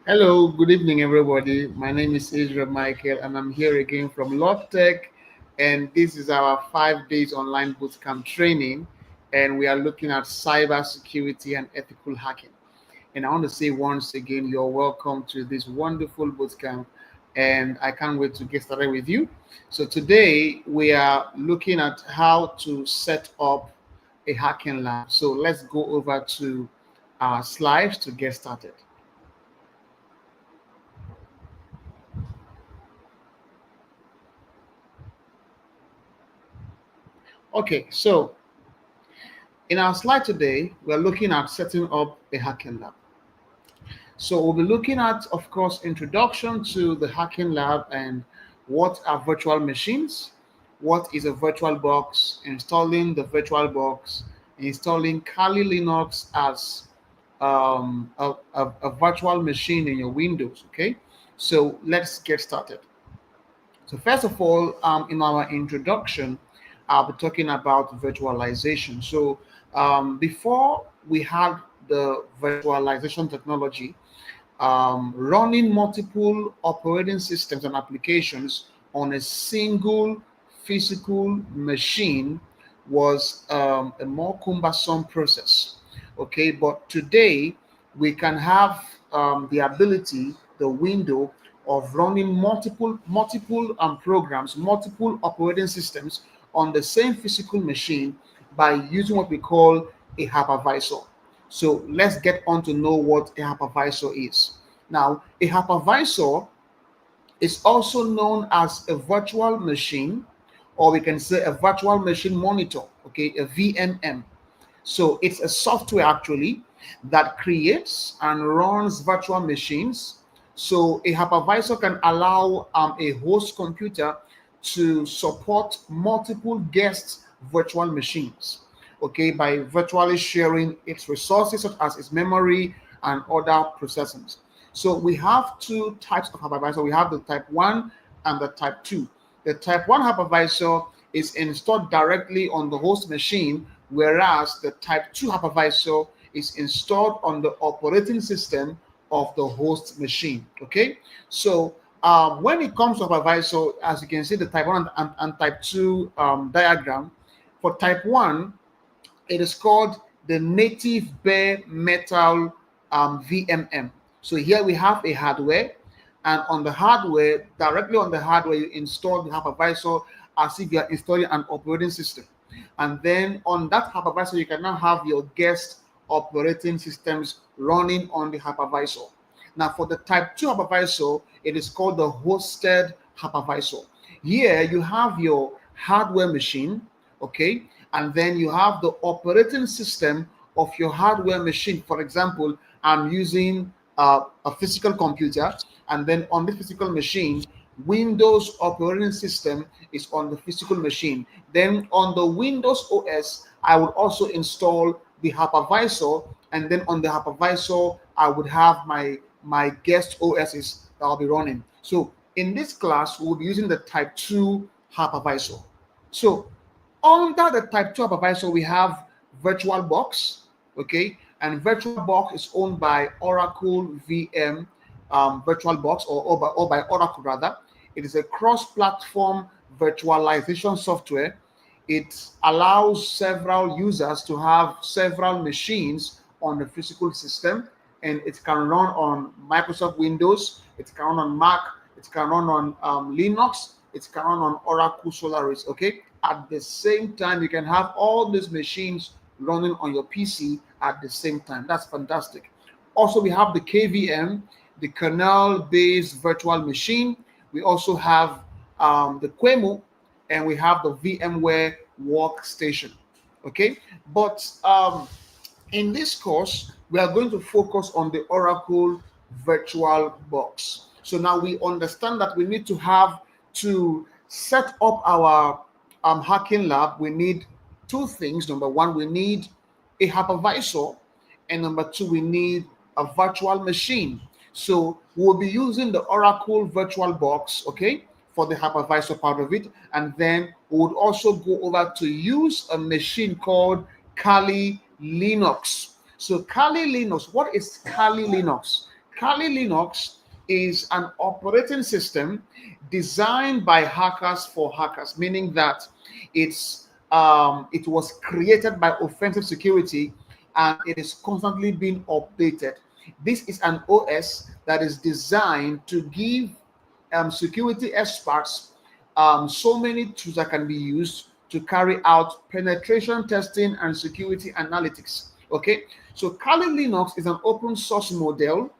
Hello, good evening, everybody. My name is Israel Michael, and I'm here again from Love Tech. And this is our 5 days online bootcamp training. And we are looking at cybersecurity and ethical hacking. And I want to say once again, you're welcome to this wonderful bootcamp. And I can't wait to get started with you. So, today we are looking at how to set up a hacking lab. So, let's go over to our slides to get started. Okay, so in our slide today, we're looking at setting up a hacking lab. So we'll be looking at, of course, introduction to the hacking lab and what are virtual machines, what is a virtual box, installing the virtual box, installing Kali Linux as a virtual machine in your Windows. Okay, so let's get started. So first of all, in our introduction, I'll be talking about virtualization. So before we had the virtualization technology, running multiple operating systems and applications on a single physical machine was a more cumbersome process. Okay, but today we can have the ability, the window of running multiple programs, multiple operating systems on the same physical machine by using what we call a hypervisor. So let's get on to know what a hypervisor is. Now, a hypervisor is also known as a virtual machine, or we can say a virtual machine monitor, okay, a VMM. So it's a software actually that creates and runs virtual machines. So a hypervisor can allow a host computer to support multiple guest virtual machines, okay, by virtually sharing its resources such as its memory and other processings. So we have two types of hypervisor. We have the type 1 and the type 2. The type 1 hypervisor is installed directly on the host machine, whereas the type 2 hypervisor is installed on the operating system of the host machine. Okay, so when it comes to hypervisor, as you can see, the type 1 and type 2 diagram, for type 1, it is called the native bare metal VMM. So here we have a hardware, and on the hardware, directly on the hardware, you install the hypervisor as if you are installing an operating system. And then on that hypervisor, you can now have your guest operating systems running on the hypervisor. Now, for the type 2 hypervisor, it is called the hosted hypervisor. Here you have your hardware machine, okay, and then you have the operating system of your hardware machine. For example, I'm using a physical computer, and then on the physical machine, Windows operating system is on the physical machine. Then on the Windows OS, I would also install the hypervisor, and then on the hypervisor, I would have my guest OSs that I'll be running. So in this class, we'll be using the type 2 hypervisor. So under the type 2 hypervisor, we have VirtualBox, okay, and VirtualBox is owned by Oracle VM VirtualBox, or by Oracle rather. It is a cross-platform virtualization software. It allows several users to have several machines on the physical system, and it can run on Microsoft Windows, it can run on Mac, it can run on Linux, it can run on Oracle Solaris. Okay, at the same time, you can have all these machines running on your PC at the same time. That's fantastic. Also, we have the KVM, the kernel-based virtual machine. We also have the Quemo, and we have the VMware workstation. Okay, but in this course, we are going to focus on the Oracle Virtual Box. So now we understand that we need to have to set up our hacking lab. We need two things. Number one, we need a hypervisor, and number two, we need a virtual machine. So we'll be using the Oracle Virtual Box, okay, for the hypervisor part of it, and then we would also go over to use a machine called Kali Linux. So Kali Linux, what is Kali Linux? Kali Linux is an operating system designed by hackers for hackers, meaning that it was created by offensive security and it is constantly being updated. This is an OS that is designed to give security experts so many tools that can be used to carry out penetration testing and security analytics. Okay, so Kali Linux is an open source model,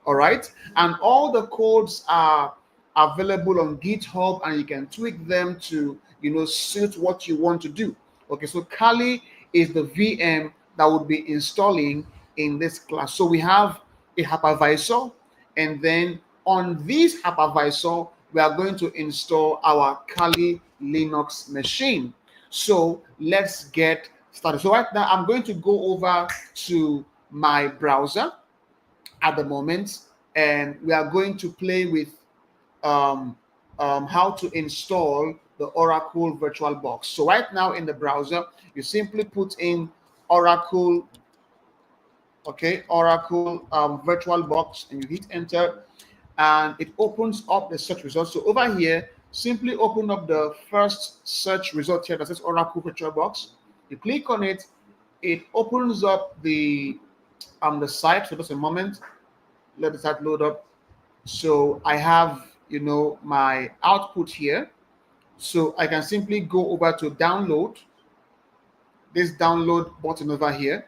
all right, and all the codes are available on GitHub, and you can tweak them to suit what you want to do. Okay, so Kali is the VM that would be installing in this class. So we have a hypervisor, and then on this hypervisor, we are going to install our Kali Linux machine. So let's get started. So right now, I'm going to go over to my browser at the moment, and we are going to play with um, how to install the Oracle VirtualBox. So right now in the browser, you simply put in Oracle, okay, Oracle VirtualBox, and you hit enter, and it opens up the search results. So over here, simply open up the first search result here that says Oracle VirtualBox. You click on it, it opens up the site. So just a moment, let the site load up. So I have my output here. So I can simply go over to download, this download button over here,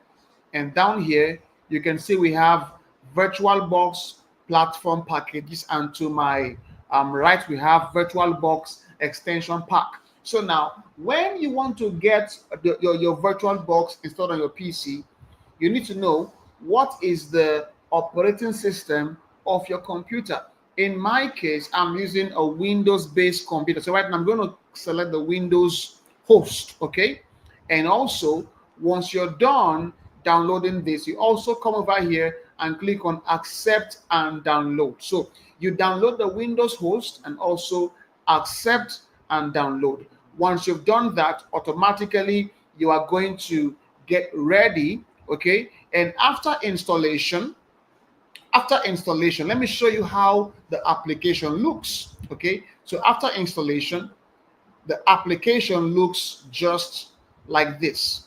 and down here you can see we have VirtualBox platform packages, and to my right we have VirtualBox extension pack. So now when you want to get your VirtualBox installed on your PC, you need to know what is the operating system of your computer. In my case, I'm using a Windows-based computer. So right now I'm going to select the Windows host, okay? And also, once you're done downloading this, you also come over here and click on accept and download. So you download the Windows host and also accept and download. Once you've done that, automatically you are going to get ready, okay? And after installation, let me show you how the application looks, okay? So after installation, the application looks just like this.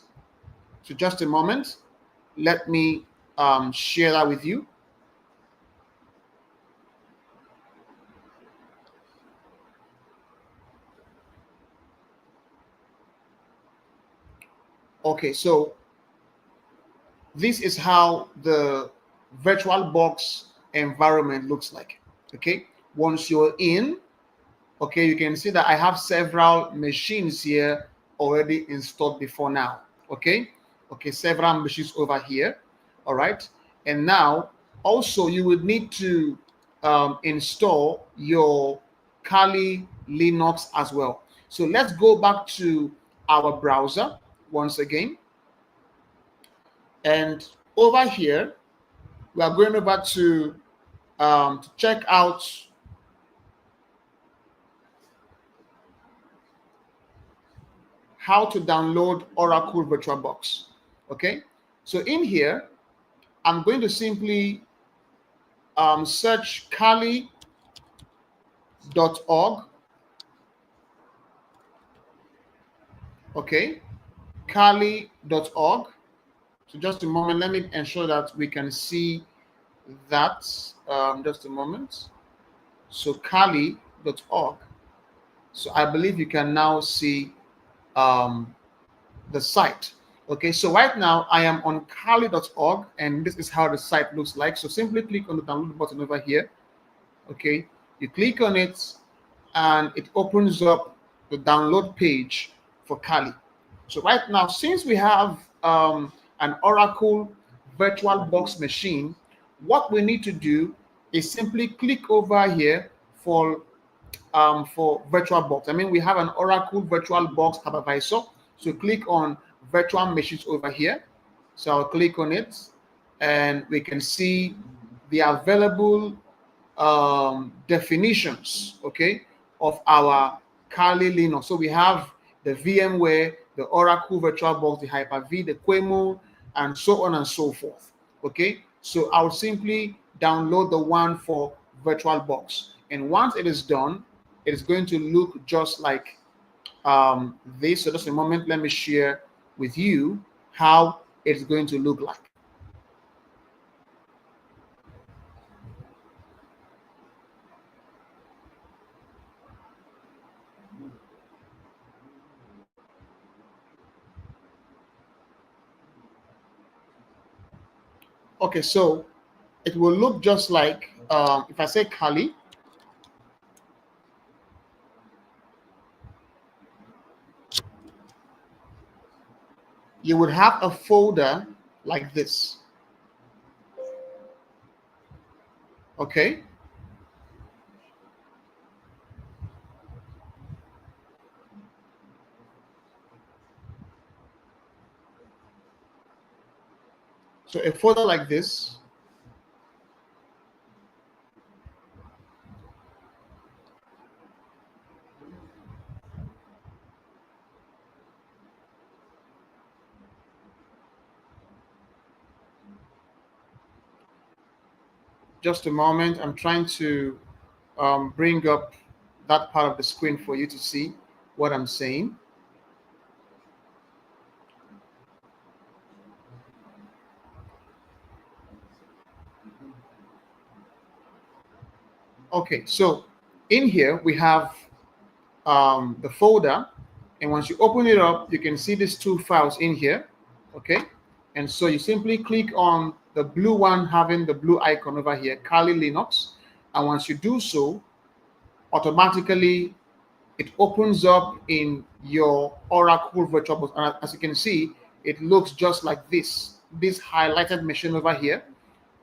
So just a moment, let me share that with you. Okay, so this is how the VirtualBox environment looks like. Okay, once you're in, okay, you can see that I have several machines here already installed before now. Okay, several machines over here. All right, and now also you would need to install your Kali Linux as well. So let's go back to our browser once again, and over here we are going over to check out how to download Oracle VirtualBox. Okay, so in here, I'm going to simply search kali.org. Okay, kali.org. So just a moment, let me ensure that we can see that. Just a moment. So kali.org. So I believe you can now see the site. Okay, so right now I am on kali.org, and this is how the site looks like. So simply click on the download button over here. Okay, you click on it and it opens up the download page for Kali. So right now, since we have an Oracle VirtualBox machine, what we need to do is simply click over here for VirtualBox. I mean, we have an Oracle VirtualBox hypervisor. So click on virtual machines over here. So I'll click on it, and we can see the available definitions, okay, of our Kali Linux. So we have the VMware, the Oracle VirtualBox, the Hyper-V, the QEMU, and so on and so forth. Okay, so I'll simply download the one for VirtualBox. And once it is done, it is going to look just like this. So just a moment, let me share with you how it's going to look like. Okay, so it will look just like, if I say Kali, you would have a folder like this. Okay. So a folder like this. Just a moment. I'm trying to bring up that part of the screen for you to see what I'm saying. Okay, so in here we have the folder, and once you open it up, you can see these two files in here. Okay, and so you simply click on the blue one having the blue icon over here, Kali Linux, and once you do so, automatically it opens up in your Oracle VirtualBox. And as you can see, it looks just like this highlighted machine over here.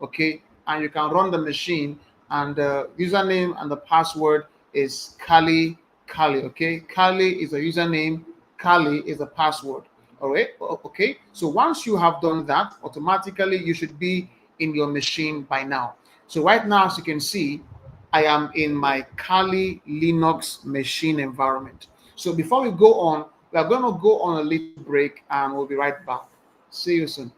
Okay, and you can run the machine, and the username and the password is Kali. Okay, Kali is a username, Kali is a password. All right, okay. So once you have done that, automatically you should be in your machine by now. So right now, as you can see, I am in my Kali Linux machine environment. So before we go on, we are going to go on a little break, and we'll be right back. See you soon.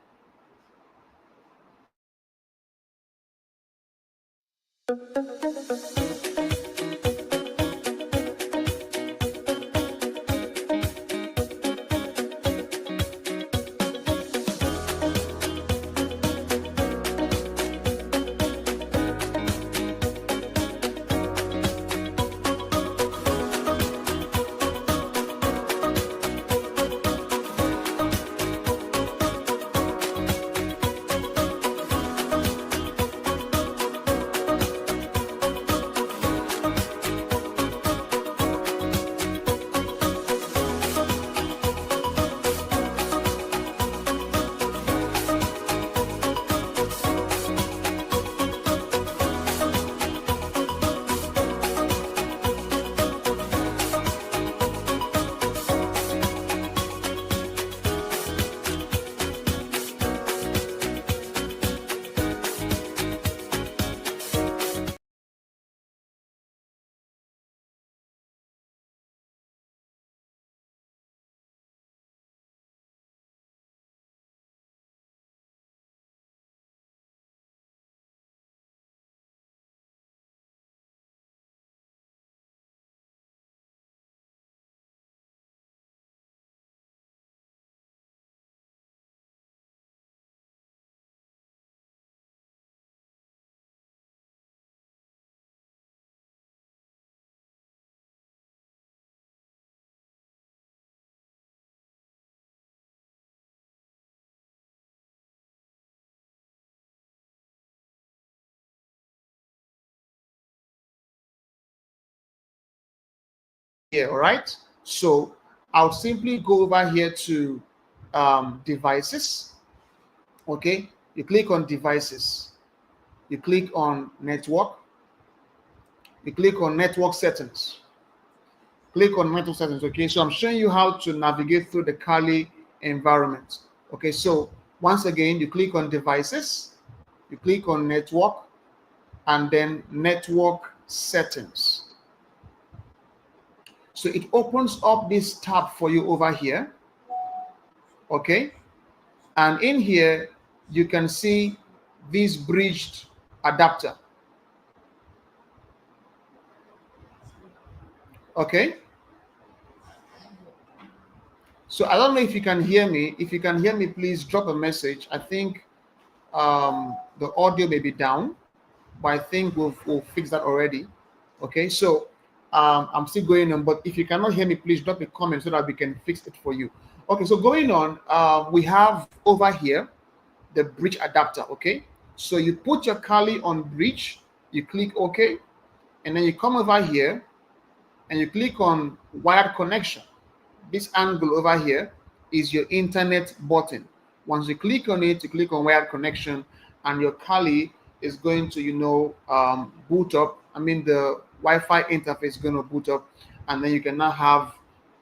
Here, all right. So I'll simply go over here to devices. Okay, you click on devices, you click on network, you click on network settings, click on network settings. Okay, so I'm showing you how to navigate through the Kali environment. Okay, so once again, you click on devices, you click on network, and then network settings. So it opens up this tab for you over here. Okay, and in here you can see this bridged adapter. Okay. So I don't know if you can hear me. If you can hear me, please drop a message. I think the audio may be down, but I think we'll fix that already. Okay, so I'm still going on, but if you cannot hear me, please drop a comment so that we can fix it for you. Okay, so going on, we have over here the bridge adapter. Okay, so you put your Kali on bridge, you click OK, and then you come over here and you click on wired connection. This angle over here is your internet button. Once you click on it, you click on wired connection, and your Kali is going to, boot up. I mean, the Wi-Fi interface is going to boot up, and then you can now have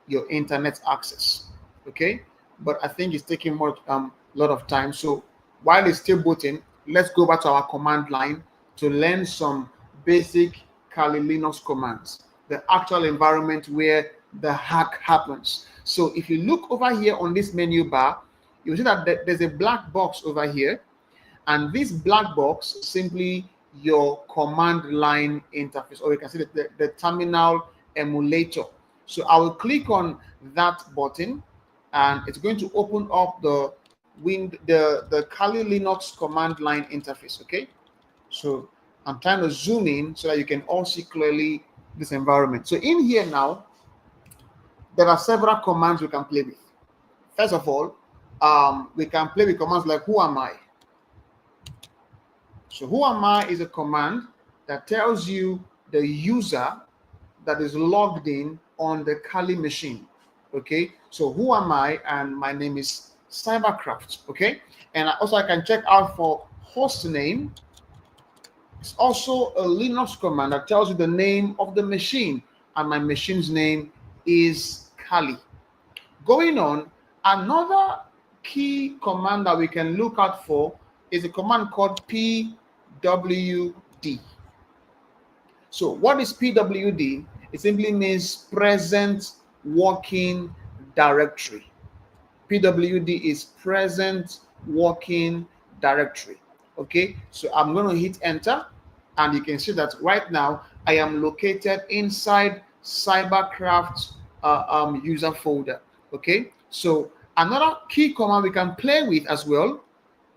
your internet access. Okay, but I think it's taking more lot of time. So while it's still booting, let's go back to our command line to learn some basic Kali Linux commands, the actual environment where the hack happens. So if you look over here on this menu bar, you'll see that there's a black box over here, and this black box is simply your command line interface, or you can see the terminal emulator. So I will click on that button, and it's going to open up the Kali Linux command line interface. Okay, so I'm trying to zoom in so that you can all see clearly this environment. So in here now, there are several commands we can play with. First of all, we can play with commands like who am I? So who am I is a command that tells you the user that is logged in on the Kali machine. Okay, so who am I? And my name is Cybercraft. Okay, and I can check out for host name. It's also a Linux command that tells you the name of the machine, and my machine's name is Kali. Going on, another key command that we can look out for is a command called pwd. So what is pwd? It simply means present working directory. PWD is present working directory. Okay, so I'm going to hit enter, and you can see that right now I am located inside Cybercraft user folder. Okay, so another key command we can play with as well,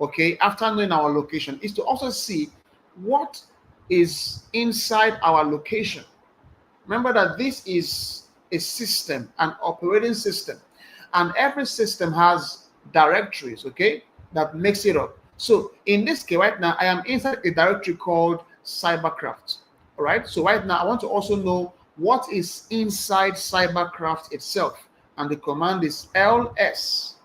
okay, after knowing our location, is to also see what is inside our location. Remember that this is a system, an operating system, and every system has directories, okay, that makes it up. So in this case right now, I am inside a directory called Cybercraft. All right, so right now I want to also know what is inside Cybercraft itself, and the command is ls.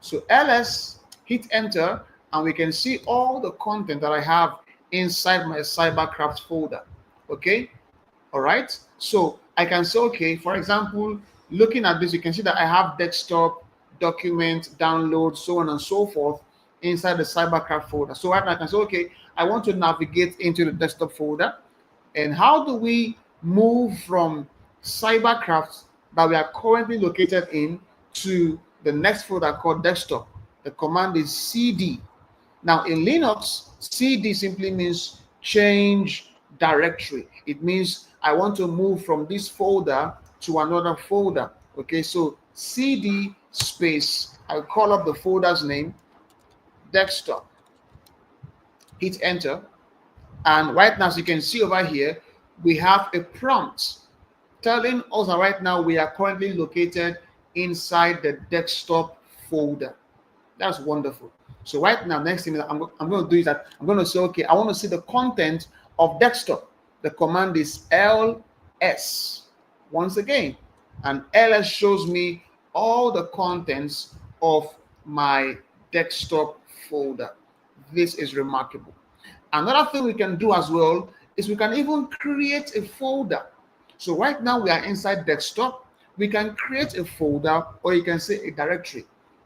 So ls, hit enter, and we can see all the content that I have inside my Cybercraft folder. Okay, all right, so I can say, okay, for example, looking at this, you can see that I have desktop, document, download, so on and so forth inside the Cybercraft folder. So right now I can say, okay, I want to navigate into the desktop folder. And how do we move from Cybercraft that we are currently located in to the next folder called desktop? The command is cd. Now in Linux, cd simply means change directory. It means I want to move from this folder to another folder. Okay, so cd space, I'll call up the folder's name, desktop, hit enter, and right now, as you can see over here, we have a prompt telling us that right now we are currently located inside the desktop folder. That's wonderful. So right now, next thing that I'm going to do is that I'm going to say, okay, I want to see the content of desktop. The command is ls. Once again, and ls shows me all the contents of my desktop folder. This is remarkable. Another thing we can do as well is we can even create a folder. So right now we are inside desktop. We can create a folder, or you can say a directory.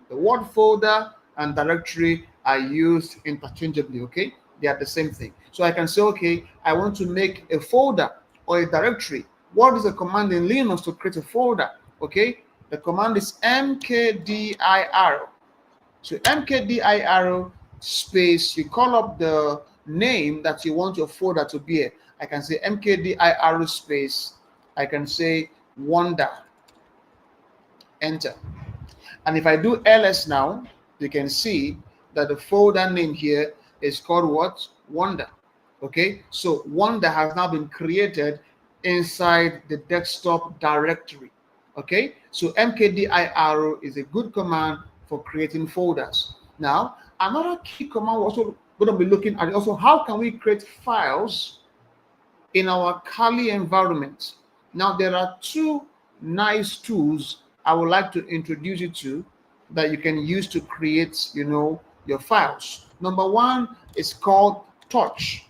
The word folder and directory are used interchangeably, okay? They are the same thing. So I can say, okay, I want to make a folder or a directory. What is the command in Linux to create a folder? Okay, the command is mkdir. So mkdir space, you call up the name that you want your folder to bear. I can say mkdir space, I can say Wonder, enter. And if I do ls now, you can see that the folder name here is called what? Wonder. Okay, so Wonder has now been created inside the desktop directory. Okay, so mkdir is a good command for creating folders. Now, another key command we're also going to be looking at is also how can we create files in our Kali environment. Now, there are two nice tools I would like to introduce you to that you can use to create, your files. Number one is called Torch.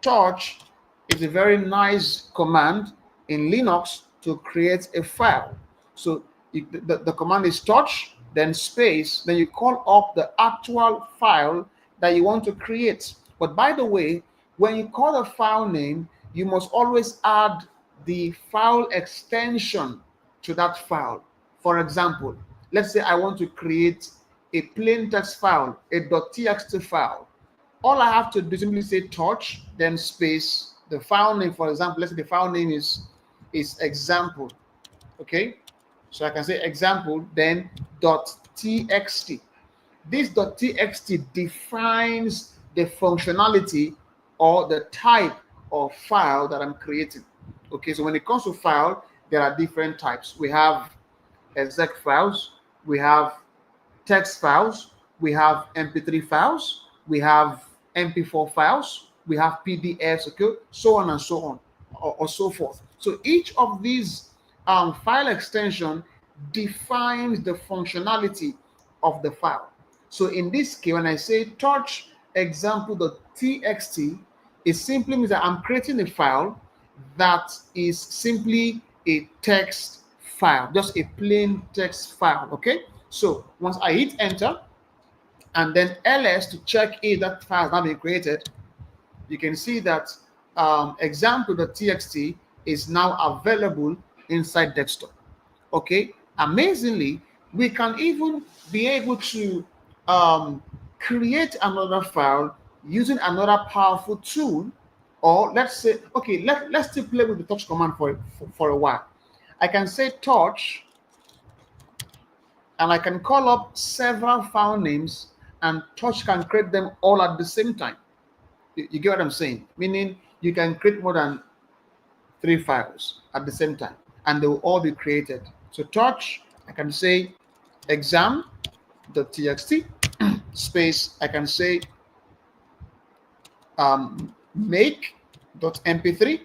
Torch is a very nice command in Linux to create a file. So the command is Torch, then space, then you call up the actual file that you want to create. But by the way, when you call a file name, you must always add the file extension to that file. For example, let's say I want to create a plain text file, a .txt file. All I have to do is simply say Torch, then space, the file name. For example, let's say the file name is example. Okay, so I can say example, then .txt. This .txt defines the functionality or the type of file that I'm creating. Okay, so when it comes to file, there are different types. We have exec files, we have text files, we have MP3 files, we have MP4 files, we have PDFs, okay, so on and so on, or so forth. So each of these file extension defines the functionality of the file. So in this case, when I say touch example.txt, it simply means that I'm creating a file that is simply a text file, just a plain text file. Okay, so once I hit enter and then ls to check if that file has now been created, you can see that example.txt is now available inside desktop. Okay, amazingly, we can even be able to create another file using another powerful tool. Or let's say, okay, let's still play with the touch command for a while. I can say touch, and I can call up several file names, and touch can create them all at the same time. You get what I'm saying? Meaning you can create more than 3 files at the same time, and they will all be created. So touch, I can say exam.txt space, I can say make.mp3,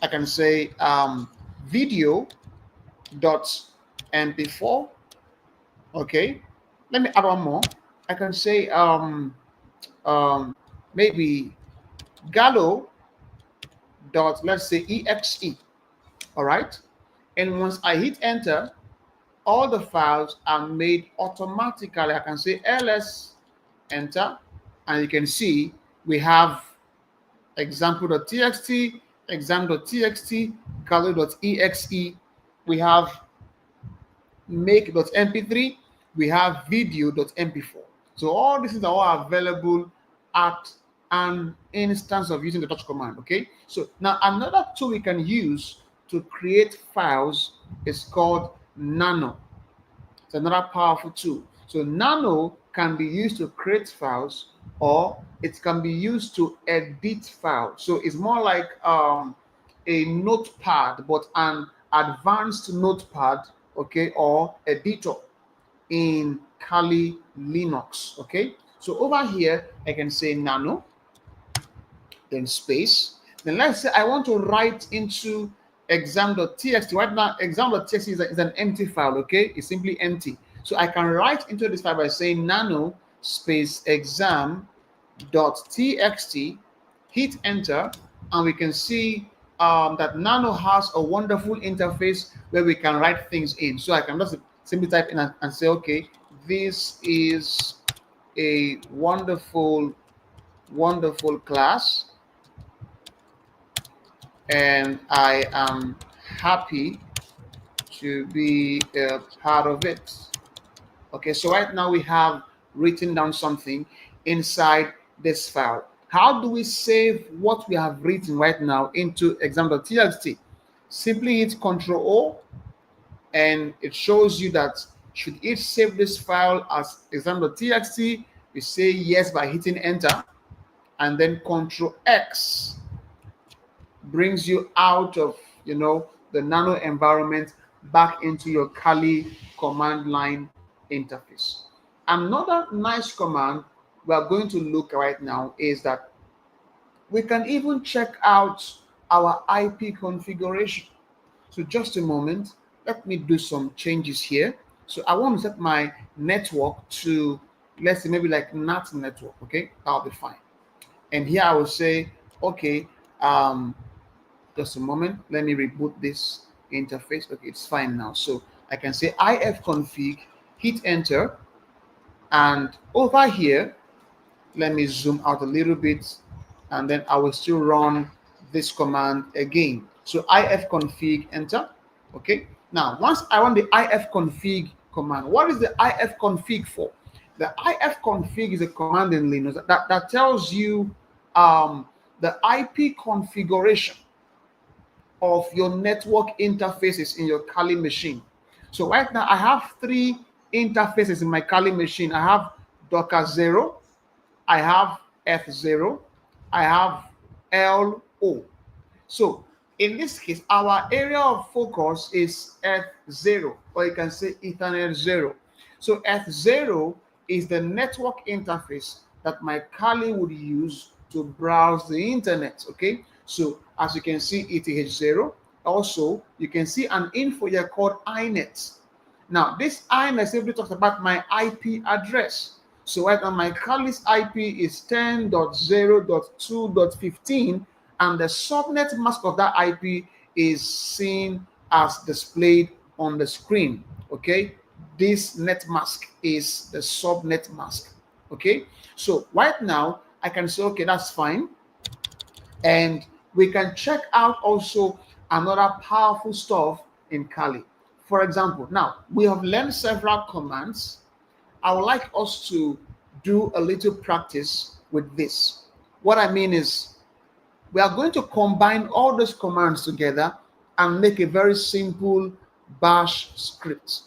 I can say video.mp4. Okay, let me add one more. I can say maybe gallo dot, let's say, exe. All right, and once I hit enter, all the files are made automatically. I can say ls enter, and you can see we have example.txt, exam.txt, gallo.exe, we have make.mp3, we have video.mp4. So all these are all available at an instance of using the touch command. Okay, so now another tool we can use to create files is called Nano. It's another powerful tool. So Nano can be used to create files, or it can be used to edit files. So it's more like a notepad, but an advanced notepad, okay, or editor in Kali Linux. Okay, so over here I can say Nano, then space. Then let's say I want to write into exam.txt. Right now, exam.txt is an empty file. Okay, it's simply empty. So I can write into this file by saying nano space exam.txt, hit enter, and we can see that Nano has a wonderful interface where we can write things in. So I can just simply type in and say, okay, this is a wonderful class, and I am happy to be a part of it. Okay, so right now we have written down something inside this file. How do we save what we have written right now into exam.txt? Simply hit Ctrl O, and it shows you that should it save this file as exam.txt, you say yes by hitting enter, and then Ctrl X brings you out of the nano environment back into your Kali command line interface. Another nice command we are going to look right now is that we can even check out our IP configuration. So just a moment, let me do some changes here. So I want to set my network to, let's say, maybe like NAT network. Okay, that'll be fine. And here I will say, okay, just a moment, let me reboot this interface. Okay, it's fine now. So I can say ifconfig, hit enter, and over here, let me zoom out a little bit, and then I will still run this command again. So ifconfig, enter. Okay, now once I run the ifconfig command, what is the ifconfig for? The ifconfig is a command in Linux that tells you the IP configuration of your network interfaces in your Kali machine. So right now I have 3 interfaces in my Kali machine. I have Docker 0, I have F0, I have LO. So in this case, our area of focus is F0, or you can say Ethernet 0. So F0 is the network interface that my Kali would use to browse the internet. Okay, so as you can see, ETH0. Also, you can see an info here called INET. Now, this INET simply talks about my IP address. So right now, my Kali's IP is 10.0.2.15, and the subnet mask of that IP is seen as displayed on the screen. Okay, this net mask is the subnet mask. Okay, so right now I can say, okay, that's fine. And we can check out also another powerful stuff in Kali. For example, now we have learned several commands. I would like us to do a little practice with this. What I mean is, we are going to combine all those commands together and make a very simple bash script.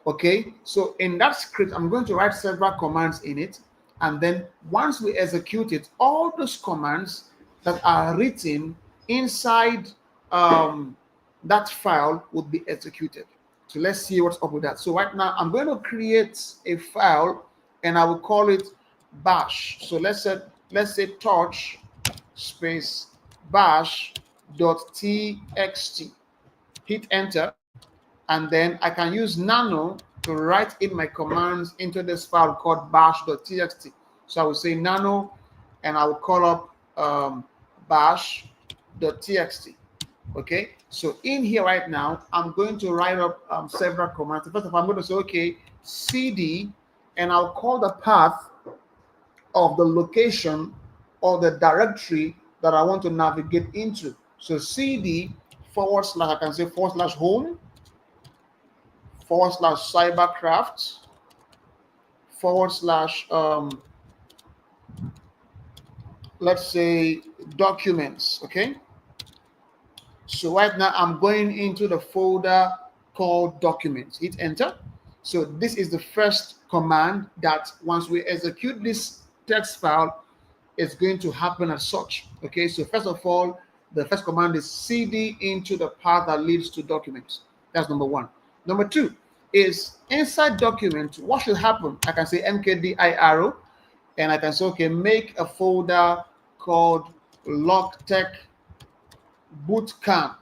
Okay, so in that script, I'm going to write several commands in it. And then once we execute it, all those commands that are written inside that file would be executed. So let's see what's up with that. So right now, I'm going to create a file, and I will call it bash. So let's say touch space bash.txt. Hit enter, and then I can use nano to write in my commands into this file called bash.txt. So I will say nano, and I will call up bash.txt. Okay, so in here right now, I'm going to write up several commands. First of all, I'm going to say, okay, cd, and I'll call the path of the location or the directory that I want to navigate into. So cd / I can say / home / cybercraft / let's say documents. Okay, so right now I'm going into the folder called documents. Hit enter. So this is the first command that once we execute this text file, it's going to happen as such. Okay, so first of all, the first command is cd into the path that leads to documents. That's number 1. Number 2 is inside document, what should happen? I can say mkdir, and I can say, okay, make a folder called logtech bootcamp.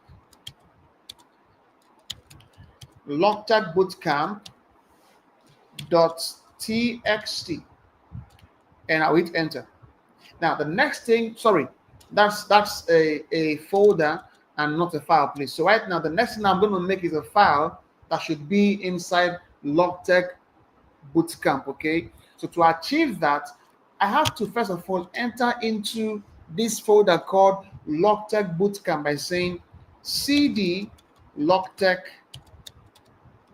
Bootcamp.txt, and I'll hit enter. Now the next thing, sorry, that's a folder and not a file, please. So right now the next thing I'm going to make is a file that should be inside logtech bootcamp. Okay, so to achieve that, I have to first of all enter into this folder called logtech bootcamp by saying cd logtech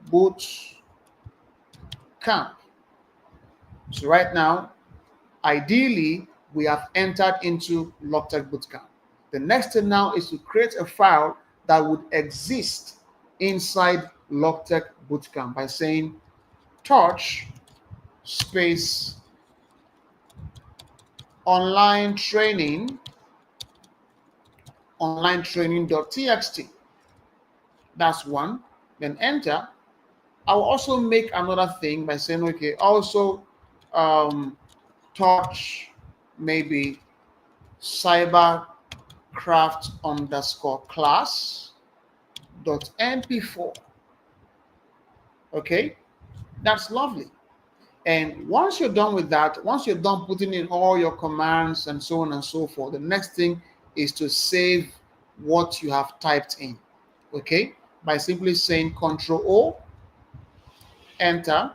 bootcamp. So right now, ideally, we have entered into Logtech Bootcamp. The next thing now is to create a file that would exist inside Logtech Bootcamp by saying touch space online training online training.txt. That's one. Then enter. I'll also make another thing by saying, okay, also um, touch maybe cybercraft underscore class dot mp4. Okay, that's lovely. And once you're done with that, once you're done putting in all your commands and so on and so forth, the next thing is to save what you have typed in. Okay, by simply saying Control O, enter,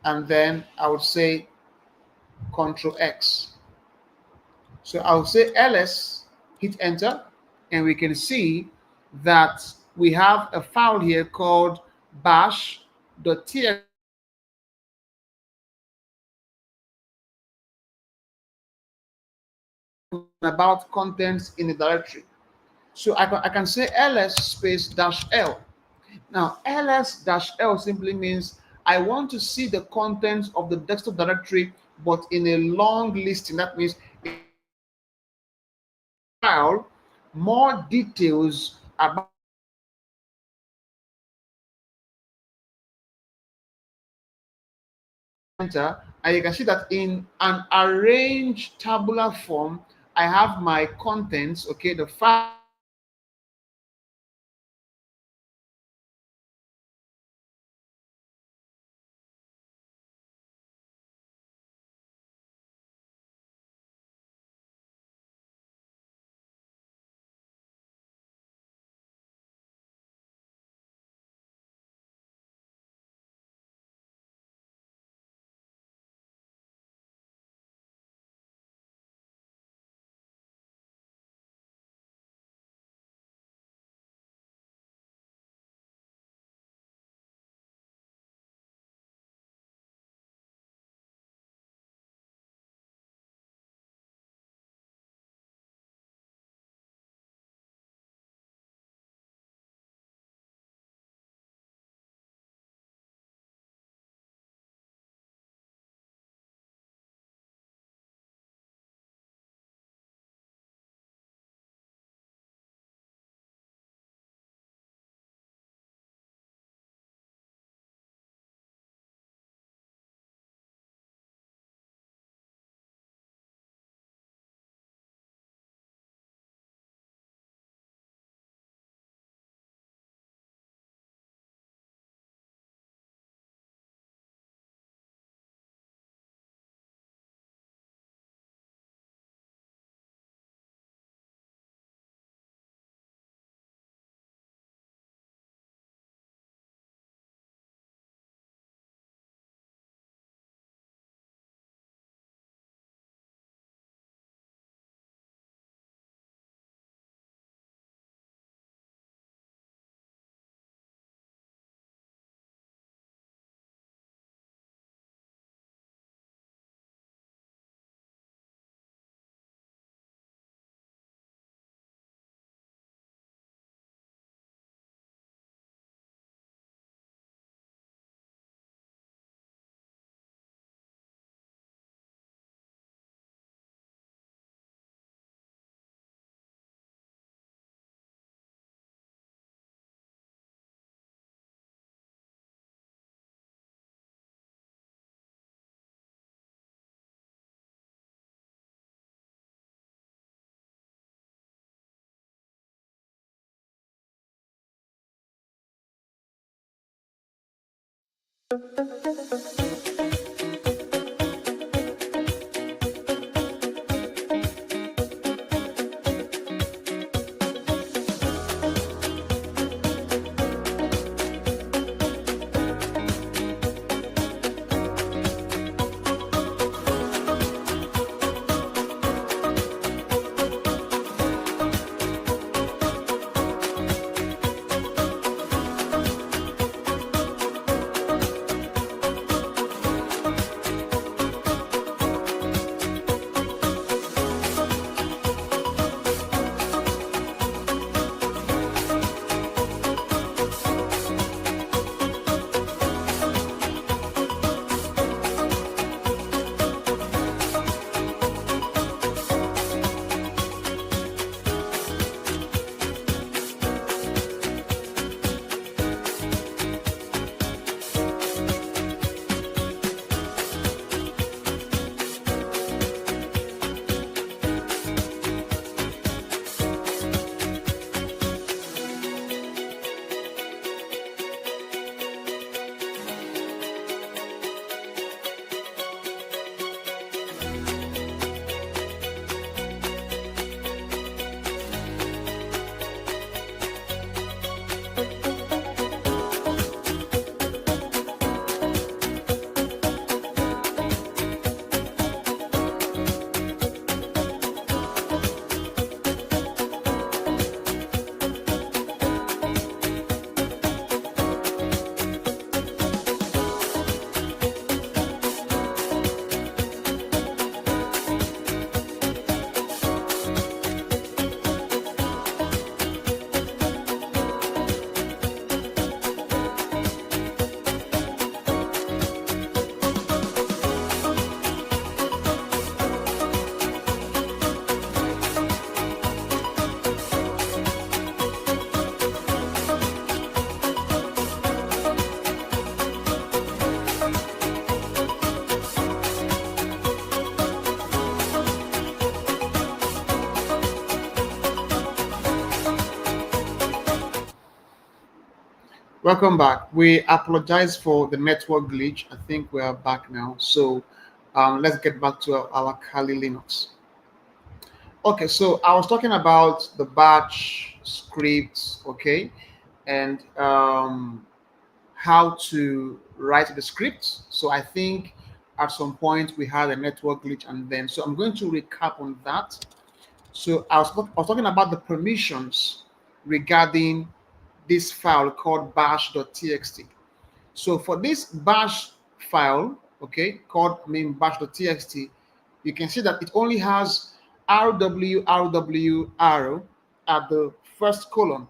and then I would say Control X. So I would say ls, hit enter, and we can see that we have a file here called bash.txt about contents in the directory. So I can say ls space dash l. Now ls dash l simply means I want to see the contents of the desktop directory, but in a long listing. That means file more details about enter, and you can see that in an arranged tabular form, I have my contents, okay, the file Welcome back. We apologize for the network glitch. I think we are back now. So let's get back to our Kali Linux. Okay, so I was talking about the batch scripts, okay, and how to write the script. So I think at some point we had a network glitch, and then so I'm going to recap on that. So I was talking about the permissions regarding this file called bash.txt. So for this bash file, okay, called bash.txt, you can see that it only has rw arrow at the first column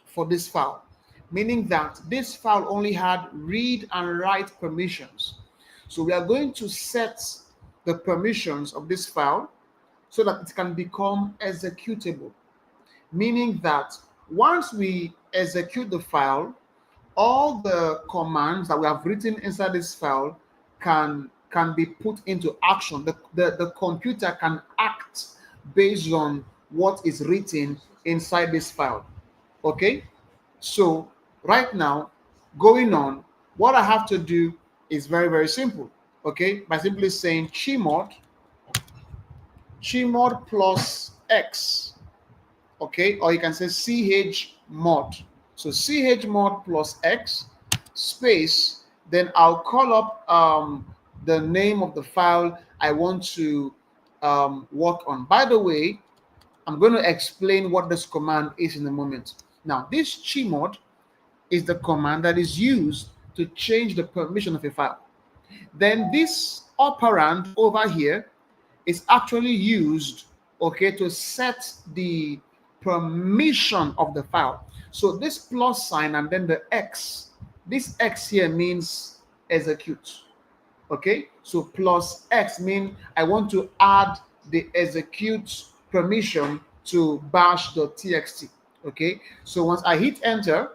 for this file, meaning that this file only had read and write permissions. So we are going to set the permissions of this file so that it can become executable, meaning that once we execute the file, all the commands that we have written inside this file can be put into action. The computer can act based on what is written inside this file. Okay, so right now, going on, what I have to do is very simple. Okay, by simply saying chmod plus x. Okay, or you can say chmod. So chmod plus x space, then I'll call up the name of the file I want to work on. By the way, I'm going to explain what this command is in a moment. Now, this chmod is the command that is used to change the permission of a file. Then this operand over here is actually used, okay, to set the permission of the file. So this plus sign and then the x, this x here means execute. Okay, so plus x means I want to add the execute permission to bash.txt. Okay, so once I hit enter,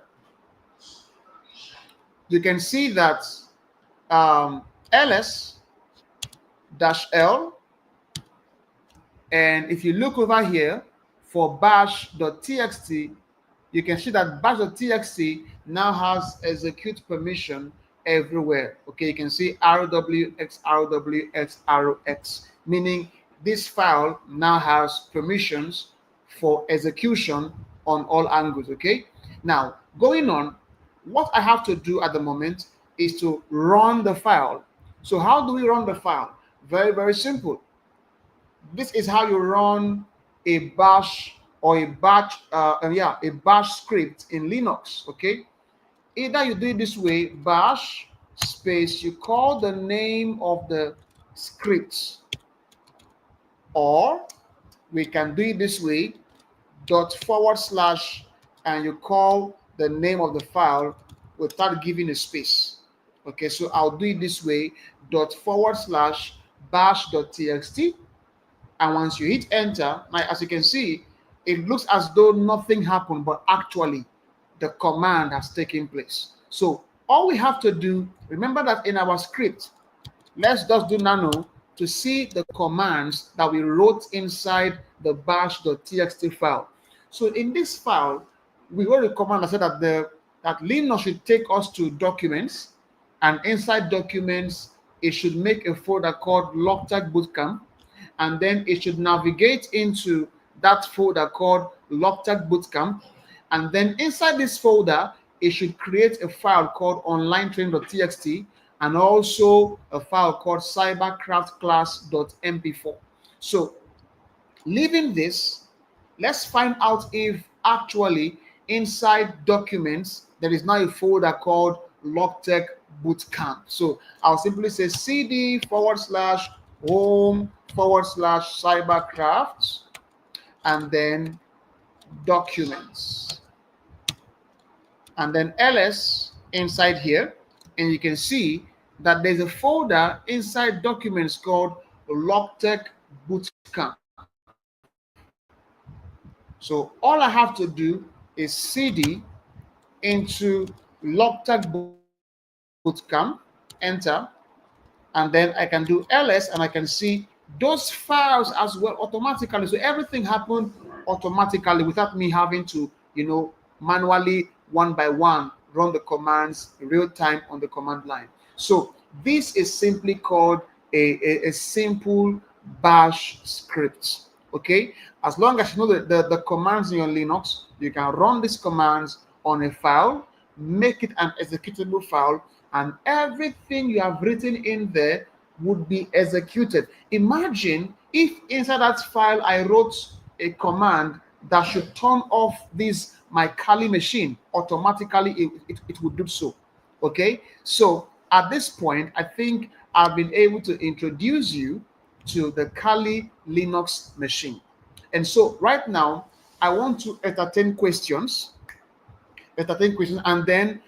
you can see that ls dash l, and if you look over here for bash.txt, you can see that bash.txt now has execute permission everywhere. Okay, you can see rwx, rwx, rx, meaning this file now has permissions for execution on all angles. Okay, now going on, what I have to do at the moment is to run the file. So how do we run the file? Very simple. This is how you run a bash or a bash script in Linux. Okay, either you do it this way, bash space, you call the name of the script, or we can do it this way, dot forward slash, and you call the name of the file without giving a space. Okay, so I'll do it this way, dot forward slash bash.txt. And once you hit enter, now as you can see, it looks as though nothing happened, but actually the command has taken place. So all we have to do, remember that in our script, let's just do nano to see the commands that we wrote inside the bash.txt file. So in this file, we wrote a command that said that Linux should take us to documents, and inside documents, it should make a folder called Logtech Bootcamp, and then it should navigate into that folder called Logtech Bootcamp, and then inside this folder, it should create a file called onlinetraining.txt and also a file called cybercraftclass.mp4. So leaving this, let's find out if actually inside documents there is now a folder called Logtech Bootcamp. So I'll simply say cd forward slash home forward slash cybercraft and then documents and then ls inside here, and you can see that there's a folder inside documents called Logtech Bootcamp. So all I have to do is cd into Logtech Bootcamp, enter, and then I can do ls and I can see those files as well automatically. So everything happened automatically without me having to, manually one by one run the commands real time on the command line. So this is simply called a simple bash script. Okay, as long as you know the commands in your Linux, you can run these commands on a file, make it an executable file, and everything you have written in there would be executed. Imagine if inside that file I wrote a command that should turn off this my Kali machine automatically, it would do so. Okay, so at this point, I think I've been able to introduce you to the Kali Linux machine. And so right now, I want to entertain questions, and then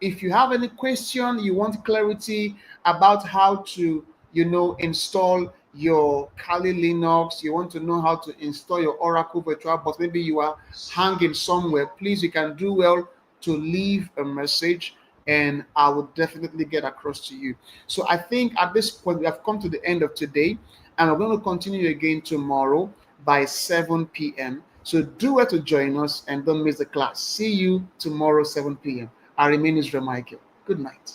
if you have any question, you want clarity about how to install your Kali Linux, you want to know how to install your Oracle VirtualBox, maybe you are hanging somewhere, please, you can do well to leave a message, and I will definitely get across to you. So I think at this point we have come to the end of today, and we're going to continue again tomorrow by 7 p.m. So do well to join us and don't miss the class. See you tomorrow, 7 p.m. I remain Israel Michael. Good night.